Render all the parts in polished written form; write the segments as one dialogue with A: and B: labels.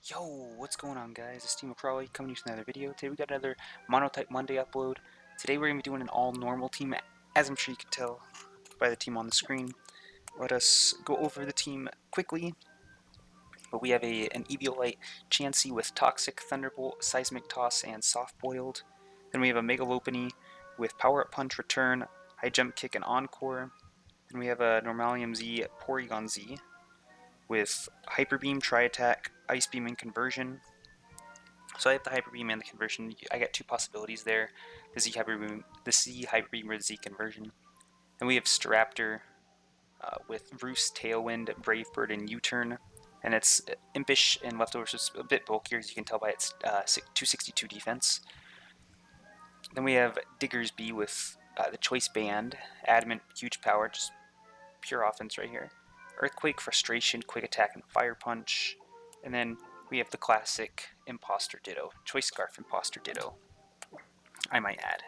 A: Yo, what's going on, guys? It's Team Crawley coming to you with another video. Today we got another Monotype Monday upload. Today we're going to be doing an all-normal team, as I'm sure you can tell by the team on the screen. Let us go over the team quickly. But we have an Eviolite Chansey with Toxic, Thunderbolt, Seismic Toss, and Soft Boiled. Then we have a Megalopony with Power Up Punch, Return, High Jump Kick, and Encore. Then we have a Normalium Z, Porygon Z with Hyper Beam, Tri Attack, Ice Beam, and Conversion. So I have the Hyper Beam and the Conversion. I got two possibilities there: the Z Hyper Beam, or the Z Conversion. And we have Staraptor with Roost, Tailwind, Brave Bird, and U-Turn. And it's impish and leftovers, so it's a bit bulkier, as you can tell by its 262 defense. Then we have Diggersby with the Choice Band, Adamant, Huge Power, just pure offense right here. Earthquake, Frustration, Quick Attack, and Fire Punch. And then we have the classic Imposter Ditto, Choice Scarf Imposter Ditto, I might add.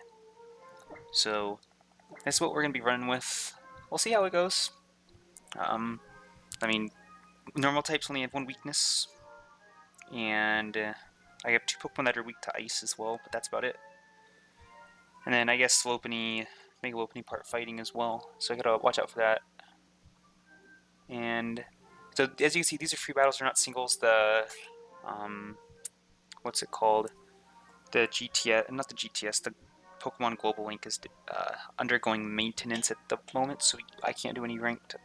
A: So that's what we're going to be running with. We'll see how it goes. I mean, normal types only have one weakness, and I have two Pokemon that are weak to Ice as well, but that's about it. And then I guess Megalopony part fighting as well, so I gotta watch out for that. And so as you can see, these are free battles, they're not singles. The what's it called? The GTS, not the GTS, the Pokemon Global Link is undergoing maintenance at the moment, so I can't do any ranked.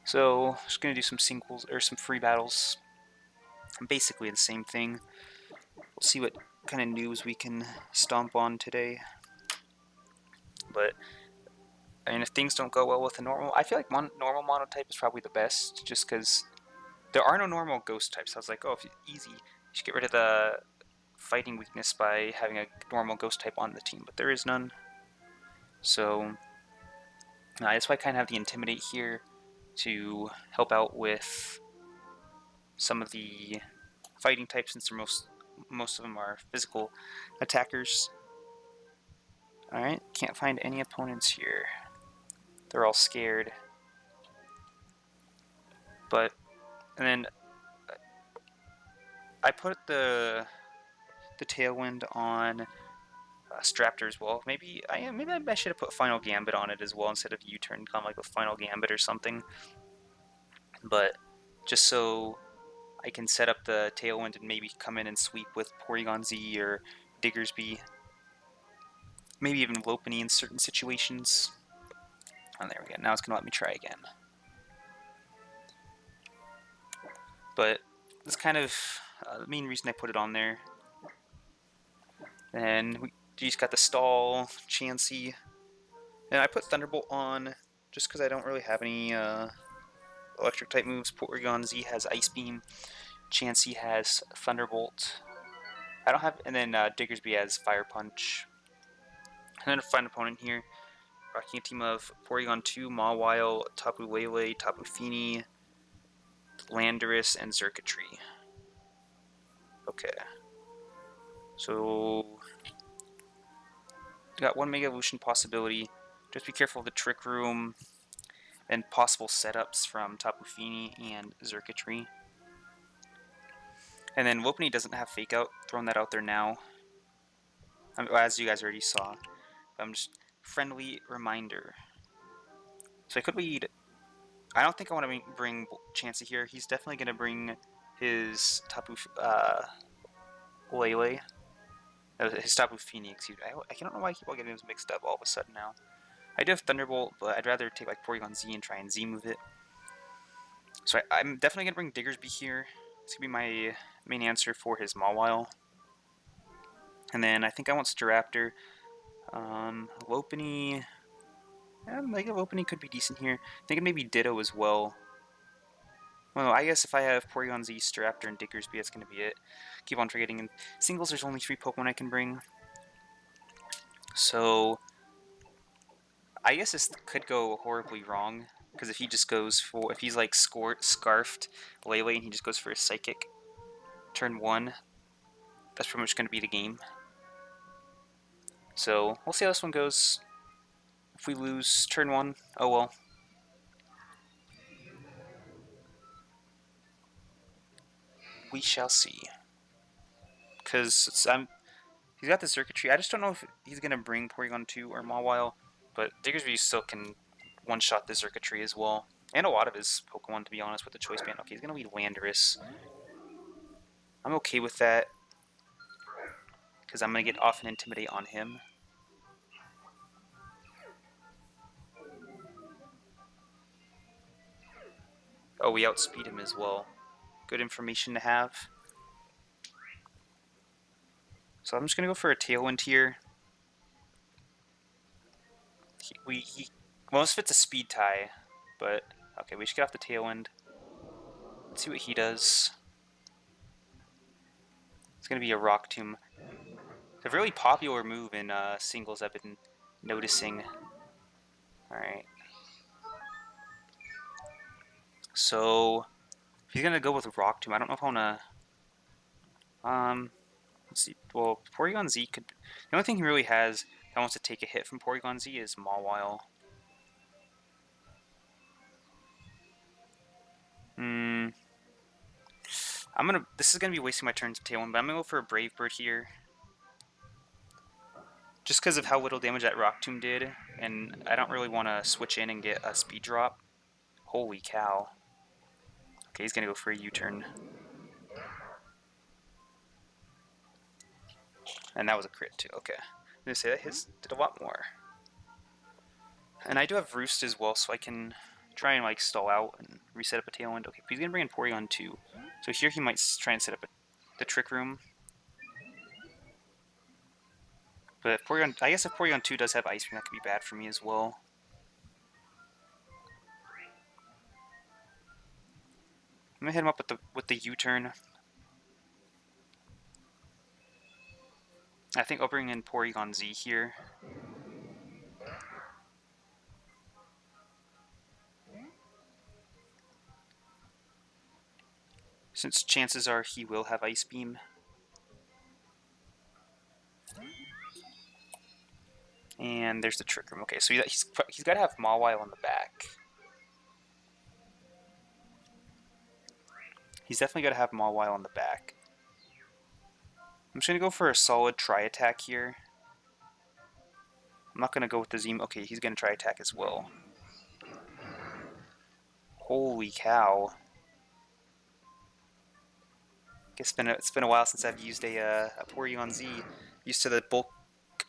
A: So just gonna do some singles or some free battles. Basically the same thing. We'll see what kind of news we can stomp on today. But I mean, if things don't go well with a normal, I feel like normal Monotype is probably the best, just because there are no normal Ghost types. I was like, oh, if easy, you should get rid of the fighting weakness by having a normal Ghost type on the team, but there is none. So that's why I kind of have the Intimidate here to help out with some of the fighting types, since they're most of them are physical attackers. Alright, can't find any opponents here. They're all scared. But, and then I put the Tailwind on Staraptor as well. Maybe I should have put Final Gambit on it as well instead of U-Turn, kind of like with Final Gambit or something. But just so I can set up the Tailwind and maybe come in and sweep with Porygon Z or Diggersby. Maybe even Lopunny in certain situations. And there we go. Now it's going to let me try again. But that's kind of the main reason I put it on there. And we just got the Stall, Chansey. And I put Thunderbolt on just because I don't really have any electric type moves. Porygon Z has Ice Beam. Chansey has Thunderbolt. I don't have, and then Diggersby has Fire Punch. And then a fine opponent here. Rocking a team of Porygon 2, Mawile, Tapu Lele, Tapu Fini, Landorus, and Xurkitree. Okay. So got one Mega Evolution possibility. Just be careful of the Trick Room and possible setups from Tapu Fini and Xurkitree. And then Lopunny doesn't have Fake Out, throwing that out there now. As you guys already saw. Just friendly reminder. So I could lead. I don't think I want to bring Chansey here. He's definitely going to bring his Tapu Lele. His Tapu Fini, excuse me. I don't know why I keep all getting those mixed up all of a sudden now. I do have Thunderbolt, but I'd rather take like Porygon Z and try and Z move it. So I'm definitely going to bring Diggersby here. It's going to be my main answer for his Mawile. And then I think I want Staraptor. Lopunny. Yeah, Mega Lopunny could be decent here. Thinking maybe Ditto as well. Well, I guess if I have Porygon Z, Staraptor, and Diggersby, that's going to be it. Keep on forgetting. In singles, there's only 3 Pokemon I can bring. So I guess this could go horribly wrong, because if he just goes for, if he's like Scarfed Lele and he just goes for a Psychic turn 1, that's pretty much going to be the game. So we'll see how this one goes. If we lose turn 1, oh well. We shall see. Because he's got the circuitry. I just don't know if he's gonna bring Porygon 2 or Mawile, but Diggersby still can one-shot the circuitry as well. And a lot of his Pokemon, to be honest, with the Choice Band. Okay, he's gonna lead Landorus. I'm okay with that, because I'm gonna get off and Intimidate on him. Oh, we outspeed him as well. Good information to have. So I'm just gonna go for a Tailwind here. Most of it's a speed tie, but okay, we should get off the Tailwind. Let's see what he does. It's gonna be a Rock Tomb. It's a really popular move in singles I've been noticing. Alright. So if he's gonna go with Rock Tomb, I don't know if I wanna let's see. Well, Porygon Z could. The only thing he really has that wants to take a hit from Porygon Z is Mawile. This is gonna be wasting my turn to Tailwind, but I'm gonna go for a Brave Bird here. Just because of how little damage that Rock Tomb did, and I don't really want to switch in and get a speed drop. Holy cow. Okay, he's gonna go for a U-turn. And that was a crit too, okay. I'm gonna say that his did a lot more. And I do have Roost as well, so I can try and like stall out and reset up a Tailwind. Okay, he's gonna bring in Porygon 2. So here he might try and set up the Trick Room. But if I guess if Porygon 2 does have Ice Beam, that could be bad for me as well. I'm gonna hit him up with the U-turn. I think I'll bring in Porygon Z here. Since chances are he will have Ice Beam. And there's the Trick Room. Okay, so he's got to have Mawile on the back. He's definitely got to have Mawile on the back. I'm just going to go for a solid Tri-Attack here. I'm not going to go with the Z. Okay, he's going to Tri-Attack as well. Holy cow. It's been a while since I've used a Porygon Z. Used to the bulk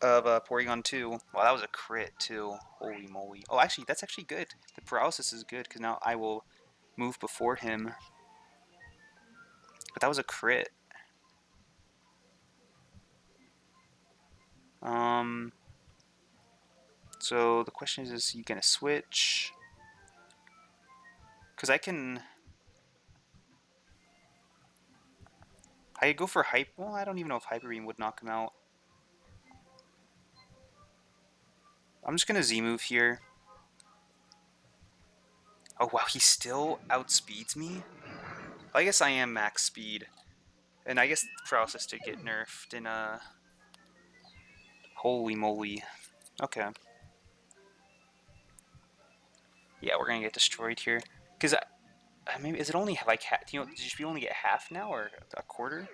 A: of Porygon 2. Wow, that was a crit too. Holy moly. Oh, actually, that's actually good. The paralysis is good because now I will move before him. But that was a crit. So the question is he gonna switch? Because I could go for Hype. Well, I don't even know if Hyper Beam would knock him out. I'm just gonna Z-move here. Oh wow, he still outspeeds me? I guess I am max speed. And I guess paralysis did get nerfed in holy moly. Okay. Yeah, we're gonna get destroyed here. Because maybe is it only like did you only get half now or a quarter?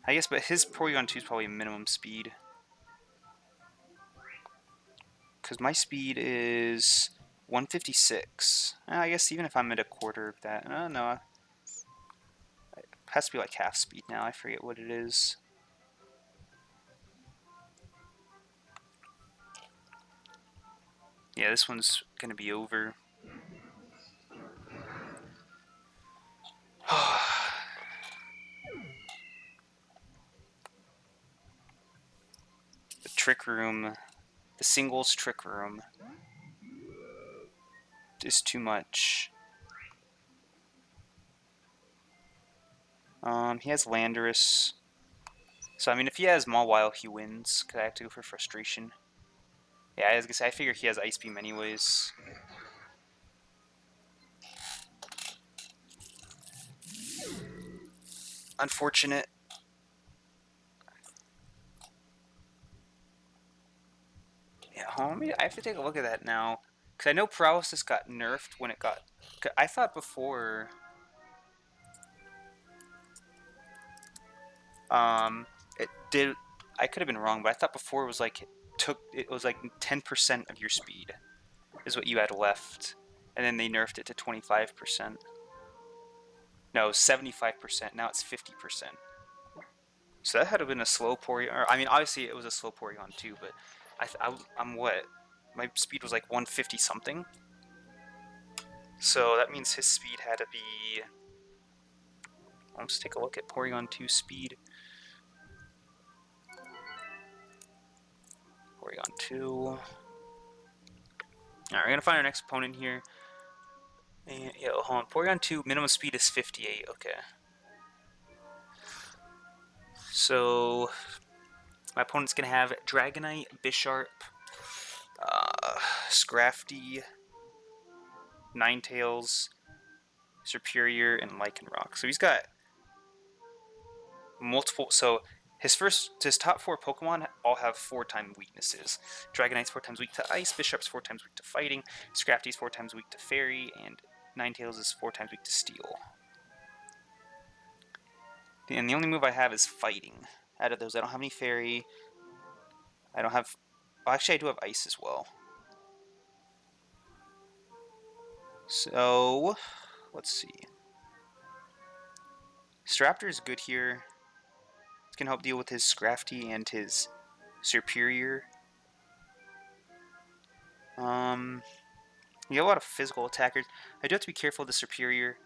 A: I guess, but his Porygon 2 is probably minimum speed. Because my speed is 156. I guess even if I'm at a quarter of that, no, it has to be like half speed now. I forget what it is. Yeah, this one's gonna be over. The Trick Room, the singles Trick Room is too much. He has Landorus. So, I mean, if he has Mawile, he wins, because I have to go for Frustration. Yeah, I was gonna say, I figure he has Ice Beam anyways. Unfortunate. Yeah, I have to take a look at that now. Because I know Paralysis got nerfed when it got... I thought before... It did. I could have been wrong, but I thought before it was like it was like 10% of your speed is what you had left, and then they nerfed it to 25%. No, 75%. Now it's 50%. So that had to have been a slow Porygon. I mean, obviously it was a slow Porygon too, but I'm what? My speed was like 150 something. So that means his speed had to be. Let's take a look at Porygon 2 speed. Porygon 2. Alright, we're gonna find our next opponent here. And, yeah, hold on. Porygon 2, minimum speed is 58. Okay. So, my opponent's gonna have Dragonite, Bisharp, Scrafty, Ninetales, Superior, and Lycanroc. So he's got multiple. So his top 4 Pokemon all have 4-time weaknesses. Dragonite's 4 times weak to Ice, Bisharp's 4 times weak to Fighting, Scrafty's 4 times weak to Fairy, and Ninetales is 4 times weak to Steel. And the only move I have is Fighting. Out of those, I don't have any Fairy. I don't have. Well, actually, I do have Ice as well. So, let's see. Staraptor is good here. It can help deal with his Scrafty and his Superior. You get a lot of physical attackers. I do have to be careful of the Superior.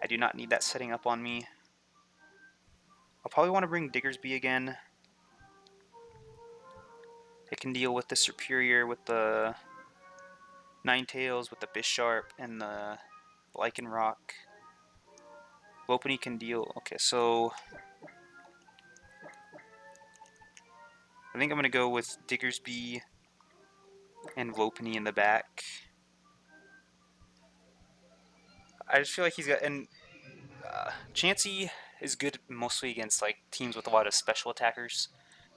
A: I do not need that setting up on me. I'll probably want to bring Diggersby again. It can deal with the Superior, with the Ninetales, with the Bisharp, and the Lycanroc. Lopunny can deal. Okay, so I think I'm going to go with Diggersby and Lopunny in the back. I just feel like he's got. And Chansey is good mostly against like teams with a lot of special attackers.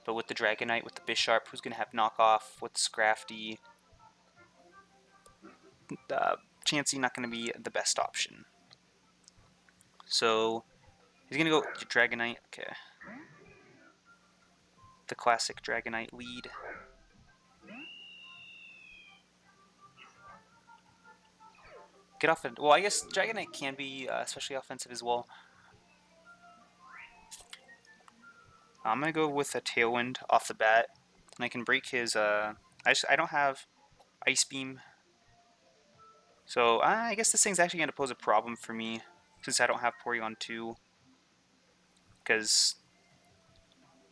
A: But with the Dragonite, with the Bisharp, who's going to have knockoff, with Scrafty, Chansey not going to be the best option. So he's going to go Dragonite. Okay. The classic Dragonite lead. Get off. Well, I guess Dragonite can be especially offensive as well. I'm gonna go with a Tailwind off the bat, and I can break his. I don't have Ice Beam, so I guess this thing's actually gonna pose a problem for me since I don't have Porygon 2. Because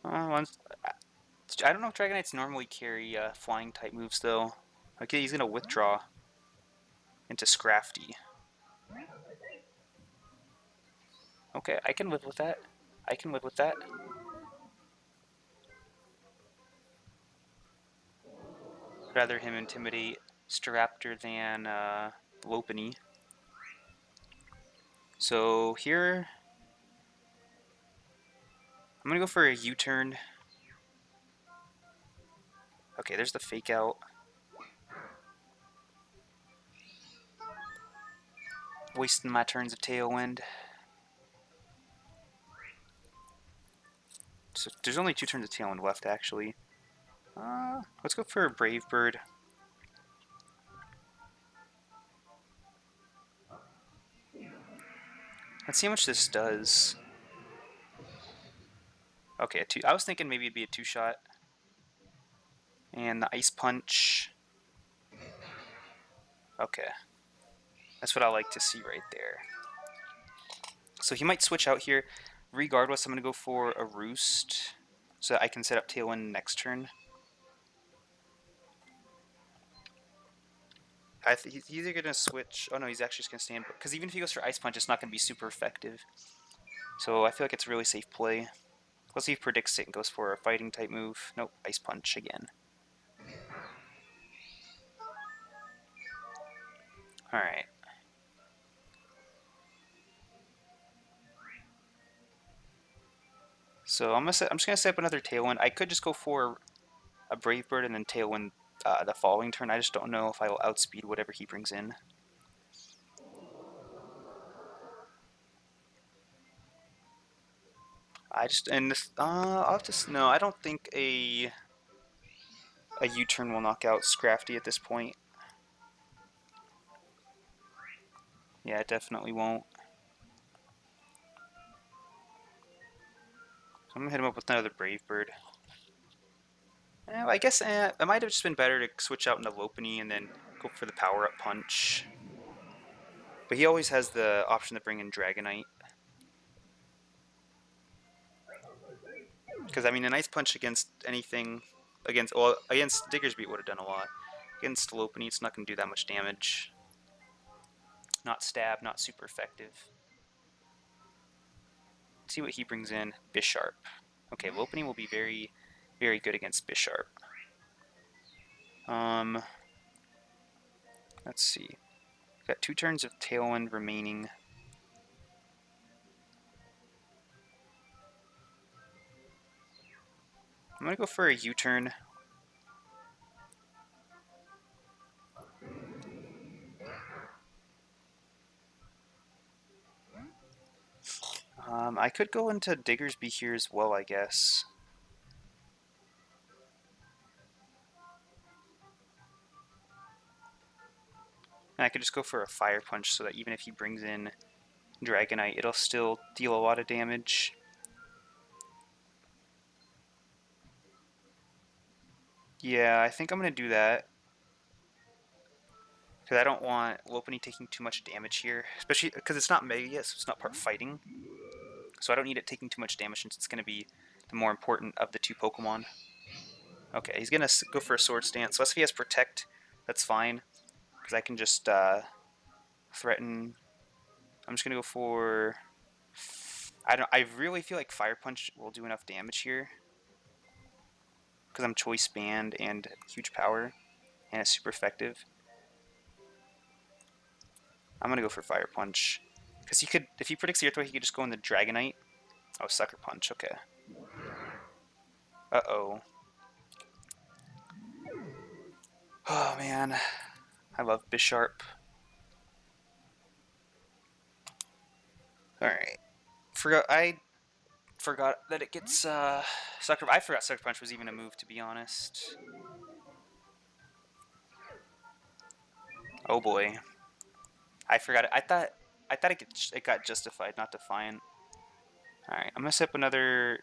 A: I don't know if Dragonites normally carry flying type moves though. Okay, he's gonna withdraw into Scrafty. Okay, I can live with that. I can live with that. Rather him intimidate Staraptor than Lopunny. So here, I'm gonna go for a U-turn. Okay, there's the fake out. Wasting my turns of Tailwind. So there's only 2 turns of Tailwind left, actually. Let's go for a Brave Bird. Let's see how much this does. Okay, I was thinking maybe it'd be a 2-shot. And the Ice Punch. Okay. That's what I like to see right there. So he might switch out here. Regardless, I'm going to go for a Roost so that I can set up Tailwind next turn. He's either going to switch. Oh no, he's actually just going to stand. Because even if he goes for Ice Punch, it's not going to be super effective. So I feel like it's a really safe play. Let's see if he predicts it and goes for a fighting type move. Nope, Ice Punch again. Alright. So I'm just going to set up another Tailwind. I could just go for a Brave Bird and then Tailwind the following turn. I just don't know if I will outspeed whatever he brings in. I'll just, no, I don't think a U-turn will knock out Scrafty at this point. Yeah, it definitely won't. So I'm gonna hit him up with another Brave Bird. I guess it might have just been better to switch out into Lopunny and then go for the power-up punch. But he always has the option to bring in Dragonite. Because, I mean, an Ice Punch against anything, against Diggersby would have done a lot. Against Lopunny, it's not going to do that much damage. Not stab, not super effective. Let's see what he brings in. Bisharp. Okay, Lopunny will be very, very good against Bisharp. Let's see. We've got 2 turns of Tailwind remaining. I'm going to go for a U-turn. I could go into Diggersby here as well, I guess. And I could just go for a Fire Punch so that even if he brings in Dragonite, it'll still deal a lot of damage. Yeah, I think I'm going to do that. Because I don't want Lopunny taking too much damage here. Especially because it's not Mega yet, so it's not part fighting. So I don't need it taking too much damage since it's going to be the more important of the 2 Pokemon. Okay, he's going to go for a Sword Stance. So if he has Protect, that's fine. Because I can just threaten. I'm just going to go for... I really feel like Fire Punch will do enough damage here. Because I'm Choice Band and huge power. And it's super effective. I'm going to go for Fire Punch. Because he could, if he predicts the Earthquake, he could just go in the Dragonite. Oh, Sucker Punch, okay. Uh-oh. Oh, man. I love Bisharp. Alright. I forgot that it gets, Sucker... I forgot Sucker Punch was even a move, to be honest. Oh, boy. I forgot it. I thought it got Justified, not Defiant. Alright, I'm going to set up another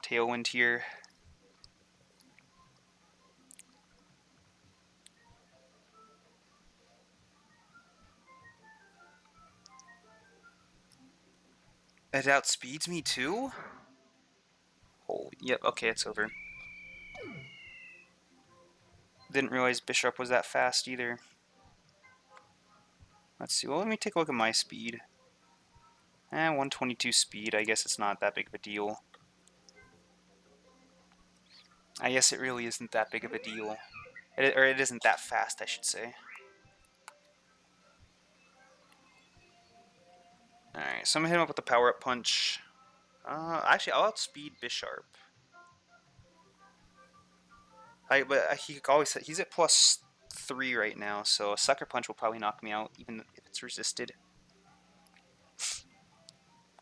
A: Tailwind here. It outspeeds me too? Holy, yep, okay, it's over. Didn't realize Bisharp was that fast either. Let's see, well, let me take a look at my speed. 122 speed, I guess it's not that big of a deal. I guess it really isn't that big of a deal. It isn't that fast, I should say. Alright, so I'm gonna hit him up with the power-up punch. Actually, I'll outspeed Bisharp. But he always, he's at +3 right now, so a Sucker Punch will probably knock me out, even if it's resisted.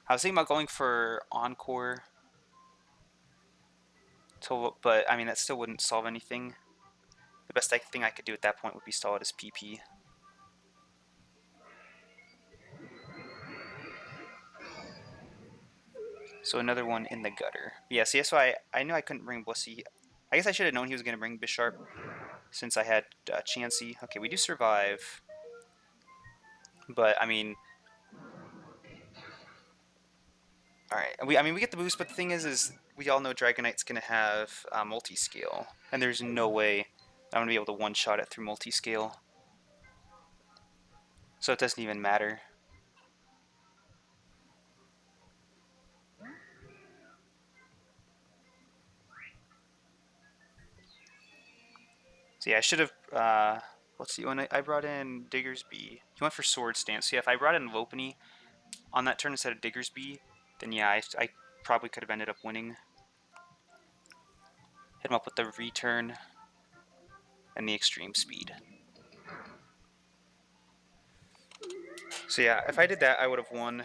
A: I was thinking about going for Encore, but I mean that still wouldn't solve anything. The best thing I could do at that point would be stall at his PP. So another one in the gutter. Yeah, see, that's why I knew I couldn't bring Blissey. I guess I should have known he was going to bring Bisharp since I had Chansey. Okay, we do survive. But, I mean... Alright, we get the boost, but the thing is we all know Dragonite's going to have multi-scale. And there's no way I'm going to be able to one-shot it through multi-scale. So it doesn't even matter. So yeah, I should have, let's see, when I brought in Diggersby, he went for Sword Stance. So yeah, if I brought in Lopunny on that turn instead of Diggersby, then yeah, I probably could have ended up winning. Hit him up with the return and the extreme speed. So yeah, if I did that, I would have won.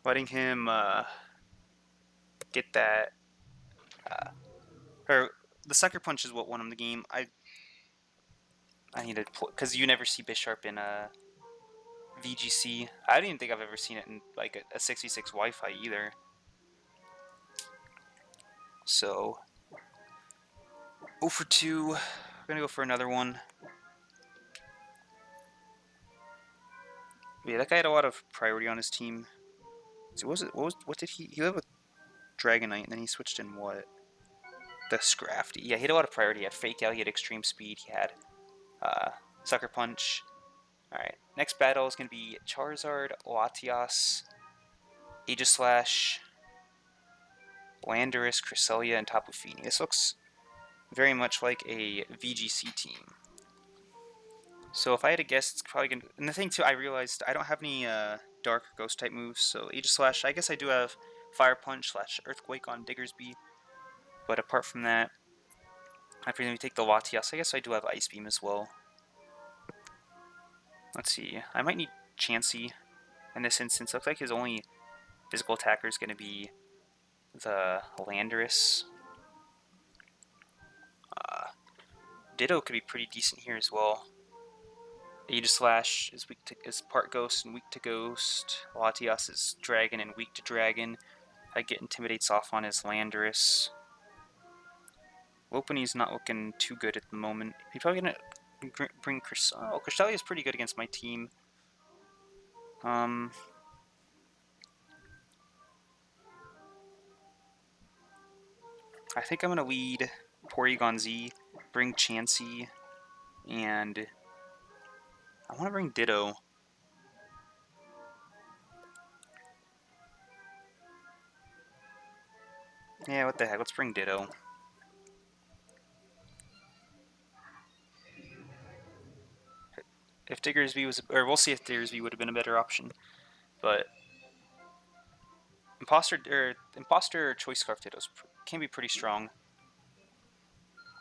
A: letting him get that. Or the sucker punch is what won him the game. I need to because you never see Bisharp in a VGC. I don't even think I've ever seen it in like a 66 Wi-Fi either. So 0 for 2. We're gonna go for another one. Yeah, that guy had a lot of priority on his team. So what did he had with Dragonite and then he switched in what? The Scrafty. Yeah, he had a lot of priority. He had Fake Out, he had Extreme Speed, he had Sucker Punch. Alright, next battle is gonna be Charizard, Latias, Aegislash, Landorus, Cresselia, and Tapu Fini. This looks very much like a VGC team. So if I had to guess, it's probably gonna. And the thing too, I realized I don't have any Dark Ghost type moves. So Aegislash, I guess I do have Fire Punch / Earthquake on Diggersby. But apart from that, after we take the Latias, I guess I do have Ice Beam as well. Let's see. I might need Chansey in this instance. Looks like his only physical attacker is going to be the Landorus. Ditto could be pretty decent here as well. Aegislash is part Ghost and weak to Ghost. Latias is Dragon and weak to Dragon. I get Intimidates off on his Landorus. Lopunny's not looking too good at the moment. He's probably gonna bring Cresselia. Oh, Cresselia is pretty good against my team. I think I'm gonna lead Porygon Z, bring Chansey, and I want to bring Ditto. Yeah, what the heck? Let's bring Ditto. If Diggersby was, or we'll see if Diggersby would have been a better option, but Imposter Choice Scarf Dittos can be pretty strong.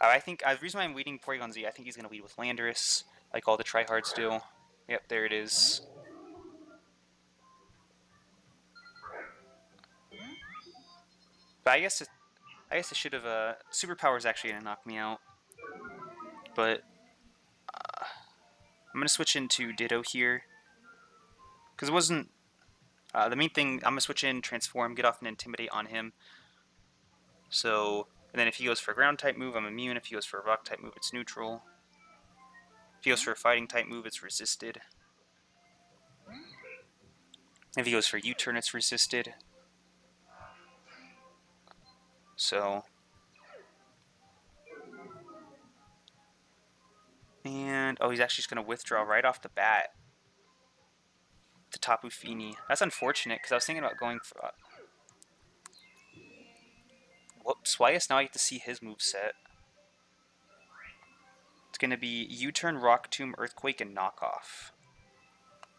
A: I think the reason why I'm leading Porygon Z, I think he's going to lead with Landorus, like all the tryhards do. Yep, there it is. But I guess I should have. Superpower is actually going to knock me out, but I'm going to switch into Ditto here because it wasn't the main thing. I'm going to switch in Transform, get off and Intimidate on him. So, and then if he goes for a ground type move, I'm immune. If he goes for a rock type move, it's neutral. If he goes for a fighting type move, it's resisted. If he goes for U-turn, it's resisted. So, and oh, he's actually just going to withdraw right off the bat to Tapu Fini. That's unfortunate because I was thinking about going for. Whoops! Why is now I get to see his move set? It's going to be U-turn, Rock Tomb, Earthquake, and Knockoff.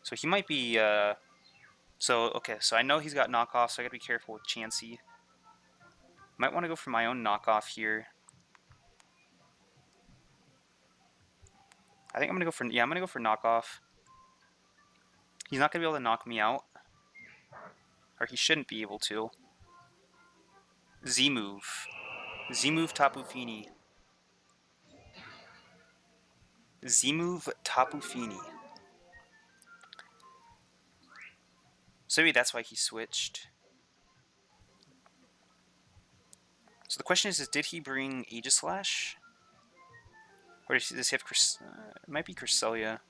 A: So he might be. Okay, so I know he's got knockoff, so I gotta be careful with Chansey. Might want to go for my own knockoff here. I think I'm gonna go for knockoff. He's not gonna be able to knock me out, or he shouldn't be able to. Z move Tapu Fini. Z move Tapu Fini. So maybe that's why he switched. So the question is did he bring Aegislash? Or does he have it might be Cresselia.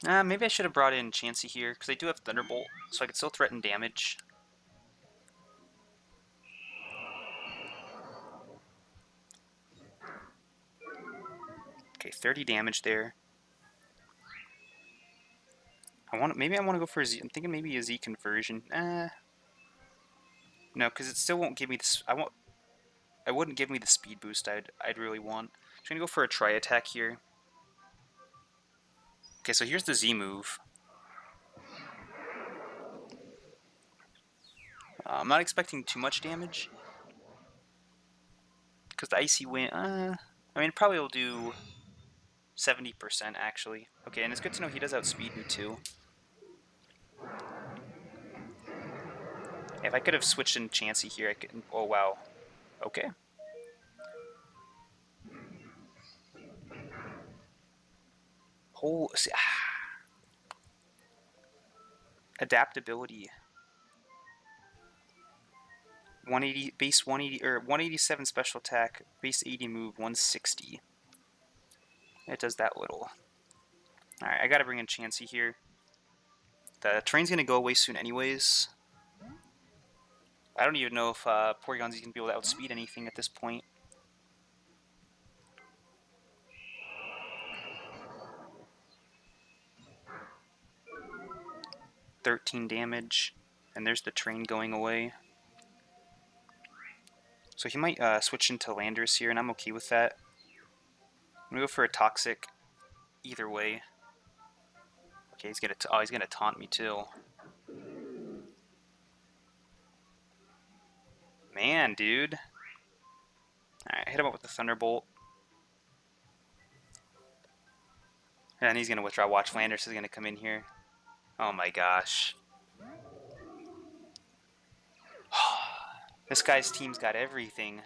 A: Maybe I should have brought in Chansey here, because I do have Thunderbolt, so I could still threaten damage. Okay, 30 damage there. Maybe I want to go for a Z. I'm thinking maybe a Z conversion. No, because it still won't give me this. It wouldn't give me the speed boost I'd really want. I'm just gonna go for a Tri Attack here. Okay, so here's the Z move. I'm not expecting too much damage because the Icy Wind. I mean, it probably will do 70% actually. Okay, and it's good to know he does outspeed me too. If I could have switched in Chansey here, I could. Oh wow. Okay. Adaptability. 180 base 180 or 187 special attack, base 80 move 160. It does that little. All right, I gotta bring in Chansey here. The train's gonna go away soon, anyways. I don't even know if Porygon's gonna be able to outspeed anything at this point. $13 damage, and there's the train going away. So he might switch into Landorus here, and I'm okay with that. I'm gonna go for a Toxic either way. Okay, he's gonna taunt me too. Man, dude. Alright, hit him up with the Thunderbolt. And he's gonna withdraw. Watch, Landorus is gonna come in here. Oh my gosh. This guy's team's got everything.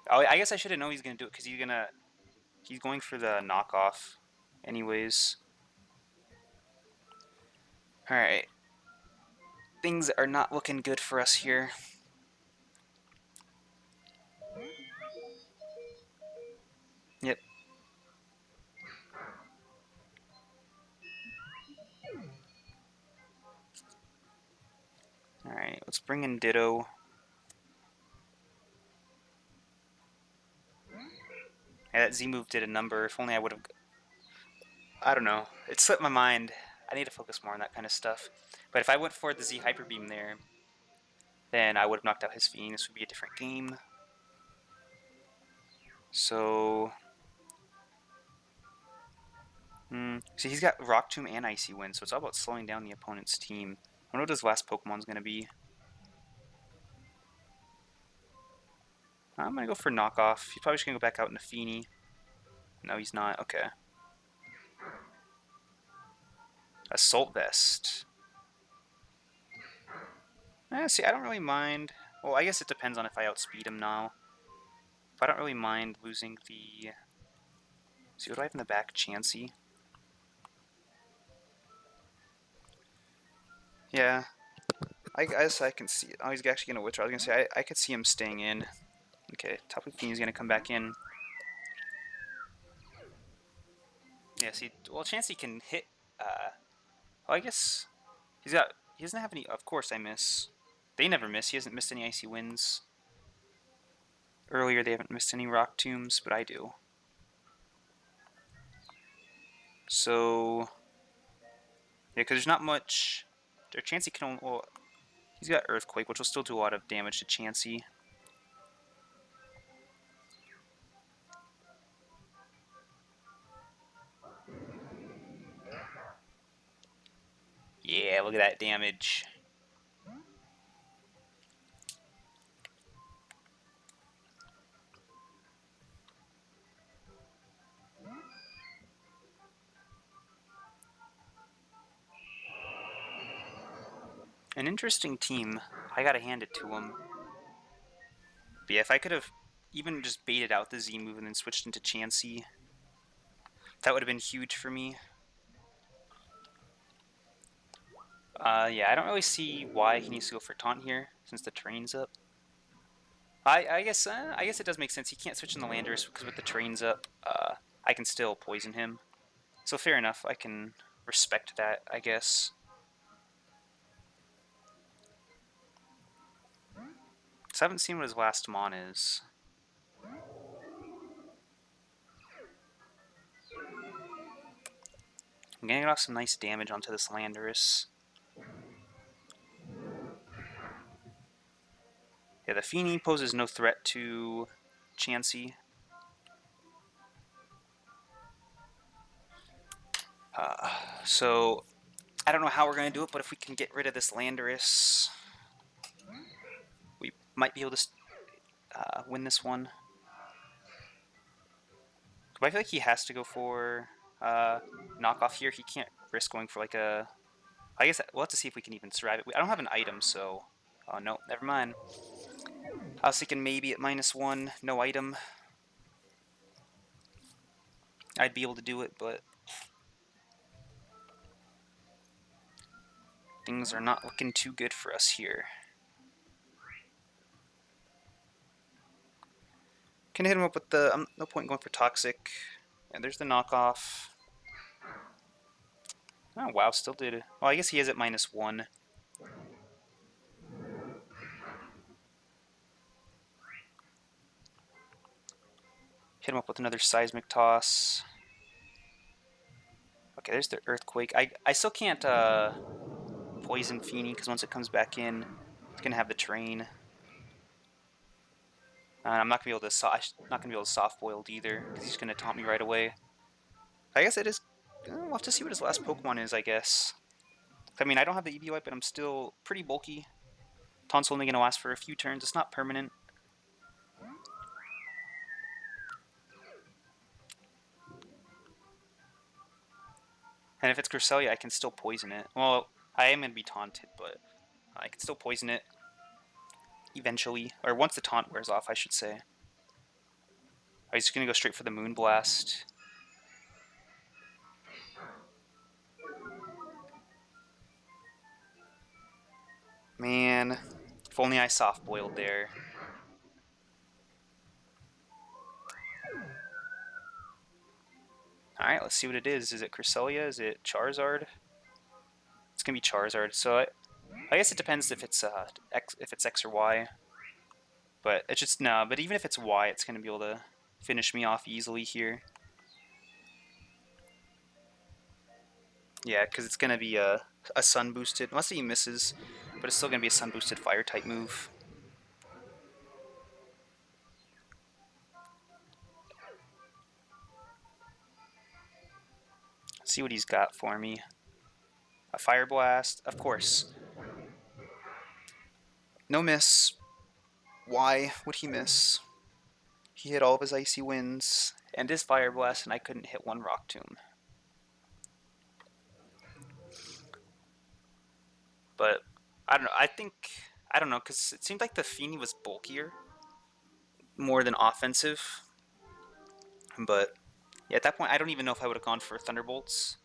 A: Oh, I guess I should have known he's gonna do it because he's going for the knockoff anyways. Alright. Things are not looking good for us here. Yep. Alright, let's bring in Ditto. Yeah, that Z move did a number. If only I would have... I don't know. It slipped my mind. I need to focus more on that kind of stuff. But if I went for the Z Hyper Beam there, then I would have knocked out his Fiend. This would be a different game. So... See, he's got Rock Tomb and Icy Wind, so it's all about slowing down the opponent's team. I wonder what his last Pokemon's going to be. I'm going to go for knockoff. He's probably just going to go back out into Feeny. No, he's not. Okay. Assault Vest. See, I don't really mind. Well, I guess it depends on if I outspeed him now. But I don't really mind losing the... See, what do I have in the back? Chansey. Yeah. I guess I can see it. Oh, he's actually going to withdraw. I was going to say, I could see him staying in. Okay, Tapu Fiend's going to come back in. Yeah, see, well, Chansey can hit, well, I guess, he doesn't have any, of course I miss. They never miss, he hasn't missed any Icy Winds. Earlier they haven't missed any Rock Tombs, but I do. So, yeah, because there's not much, Chansey can only, well, he's got Earthquake, which will still do a lot of damage to Chansey. Yeah, look at that damage. An interesting team. I gotta hand it to him. But yeah, if I could have even just baited out the Z move and then switched into Chansey, that would have been huge for me. Yeah, I don't really see why he needs to go for Taunt here, since the train's up. I guess it does make sense. He can't switch in the Landorus because with the train's up, I can still poison him. So fair enough, I can respect that, I guess. So I haven't seen what his last Mon is. I'm getting off some nice damage onto this Landorus. Yeah, the Feeny poses no threat to Chansey. So, I don't know how we're going to do it, but if we can get rid of this Landorus, we might be able to win this one. Come But I feel like he has to go for knockoff here. He can't risk going for like a... I guess we'll have to see if we can even survive it. I don't have an item, so... Oh, no, never mind. I was thinking maybe at -1, no item, I'd be able to do it, but... things are not looking too good for us here. Can hit him up with the... no point going for Toxic. And there's the knockoff. Oh, wow, still did... Well, I guess he is at -1. Hit him up with another Seismic Toss. Okay, there's the Earthquake. I still can't poison Feeny, because once it comes back in, it's going to have the Terrain. I'm not going to be able to soft-boiled either, because he's going to taunt me right away. I guess it is... we'll have to see what his last Pokemon is, I guess. I mean, I don't have the EV Wipe, but I'm still pretty bulky. Taunt's only going to last for a few turns. It's not permanent. And if it's Cresselia, I can still poison it. Well, I am going to be taunted, but I can still poison it eventually. Or once the taunt wears off, I should say. I'm just going to go straight for the Moonblast. Man, if only I soft-boiled there. Alright, let's see what it is. Is it Cresselia? Is it Charizard? It's going to be Charizard, so I guess it depends if it's X or Y. But it's just, no, but even if it's Y, it's going to be able to finish me off easily here. Yeah, because it's going to be a Sun boosted, unless he misses, but it's still going to be a Sun boosted Fire type move. Let's see what he's got for me. A Fire Blast, of course. No miss. Why would he miss? He hit all of his Icy Winds and his Fire Blast, and I couldn't hit one Rock Tomb. But I don't know. I don't know, because it seemed like the Feeny was bulkier, more than offensive. But yeah, at that point, I don't even know if I would have gone for Thunderbolts,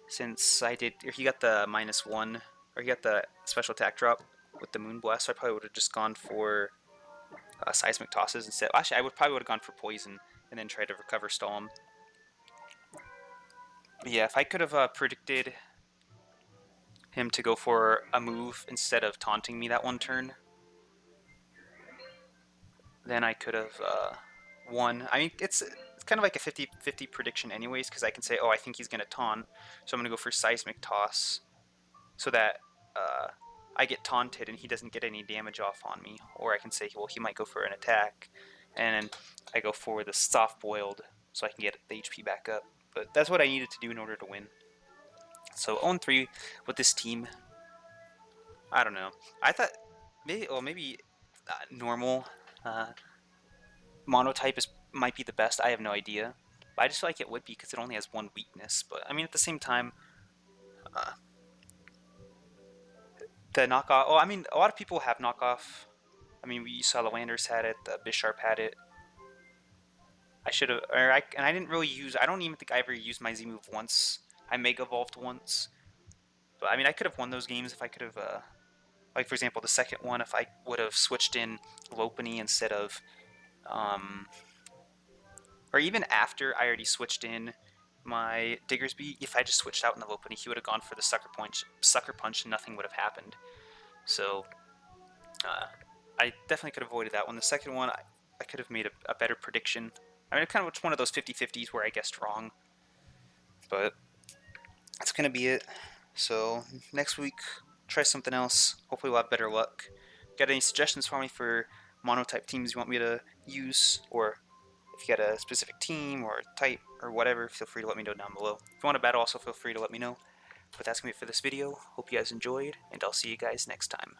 A: since he got the -1, or he got the special attack drop with the Moonblast. So I probably would have just gone for Seismic Tosses instead. Actually, I probably would have gone for Poison and then tried to recover stall him. But yeah, if I could have predicted him to go for a move instead of taunting me that one turn, then I could have won. I mean, it's kind of like a 50-50 prediction anyways, because I can say, oh, I think he's going to taunt, so I'm going to go for Seismic Toss, so that I get taunted and he doesn't get any damage off on me. Or I can say, well, he might go for an attack, and I go for the soft-boiled, so I can get the HP back up. But that's what I needed to do in order to win. So 0-3 with this team. I don't know. I thought maybe normal Monotype might be the best. I have no idea. But I just feel like it would be, because it only has one weakness. But I mean, at the same time, the knockoff. Oh, I mean, a lot of people have knockoff. I mean, we saw the Landers had it. The Bisharp had it. I should have, and I didn't really use. I don't even think I ever used my Z move once. I Mega Evolved once. But I mean, I could have won those games if I could have. Like for example, the second one, if I would have switched in Lopunny instead of, or even after I already switched in my Diggersby, if I just switched out in the Lopunny, he would have gone for the Sucker Punch, and nothing would have happened. So I definitely could have avoided that one. The second one, I could have made a better prediction. I mean, it kind of was one of those 50-50s where I guessed wrong. But that's going to be it. So next week, try something else. Hopefully we'll have better luck. Got any suggestions for me for Monotype teams you want me to use? Or if you got a specific team or type or whatever, feel free to let me know down below. If you want to battle, also feel free to let me know. But that's going to be it for this video. Hope you guys enjoyed, and I'll see you guys next time.